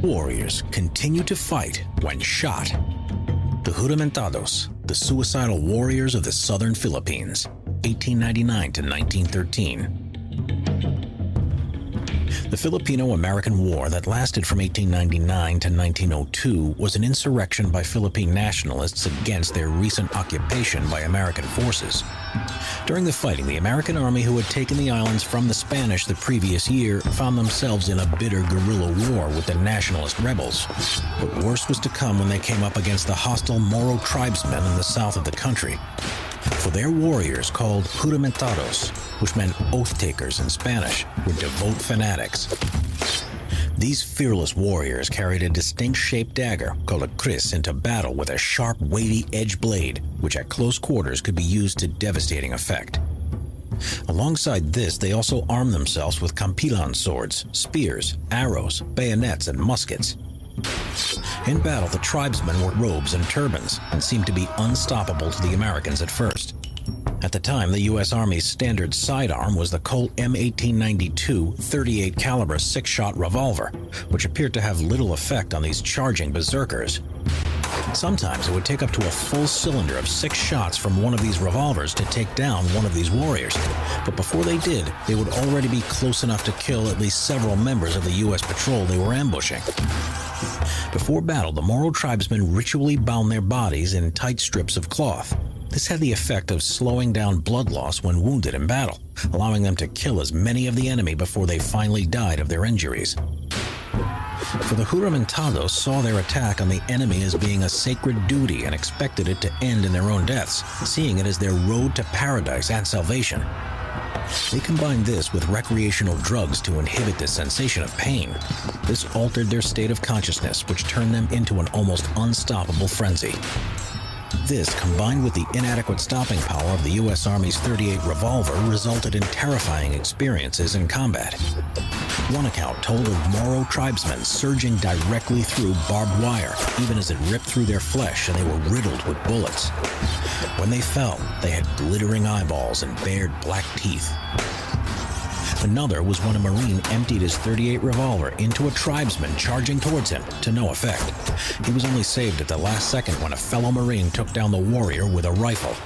Warriors continue to fight when shot. The Juramentados, the suicidal warriors of the southern Philippines, 1899 to 1913. The Filipino-American War that lasted from 1899 to 1902 was an insurrection by Philippine nationalists against their recent occupation by American forces. During the fighting, the American army who had taken the islands from the Spanish the previous year found themselves in a bitter guerrilla war with the nationalist rebels. But worse was to come when they came up against the hostile Moro tribesmen in the south of the country. For their warriors, called Juramentados, which meant oath-takers in Spanish, were devout fanatics. These fearless warriors carried a distinct-shaped dagger, called a kris, into battle with a sharp, weighty edge blade, which at close quarters could be used to devastating effect. Alongside this, they also armed themselves with campilan swords, spears, arrows, bayonets, and muskets. In battle, the tribesmen wore robes and turbans and seemed to be unstoppable to the Americans at first. At the time, the U.S. Army's standard sidearm was the Colt M1892 38 caliber 6-shot revolver, which appeared to have little effect on these charging berserkers. Sometimes it would take up to a full cylinder of 6 shots from one of these revolvers to take down one of these warriors, but before they did, they would already be close enough to kill at least several members of the U.S. patrol they were ambushing. Before battle, the Moro tribesmen ritually bound their bodies in tight strips of cloth. This had the effect of slowing down blood loss when wounded in battle, allowing them to kill as many of the enemy before they finally died of their injuries. For the Juramentados saw their attack on the enemy as being a sacred duty and expected it to end in their own deaths, seeing it as their road to paradise and salvation. They combined this with recreational drugs to inhibit the sensation of pain. This altered their state of consciousness, which turned them into an almost unstoppable frenzy. This, combined with the inadequate stopping power of the U.S. Army's .38 revolver, resulted in terrifying experiences in combat. One account told of Moro tribesmen surging directly through barbed wire, even as it ripped through their flesh and they were riddled with bullets. When they fell, they had glittering eyeballs and bared black teeth. Another was when a Marine emptied his .38 revolver into a tribesman charging towards him, to no effect. He was only saved at the last second when a fellow Marine took down the warrior with a rifle.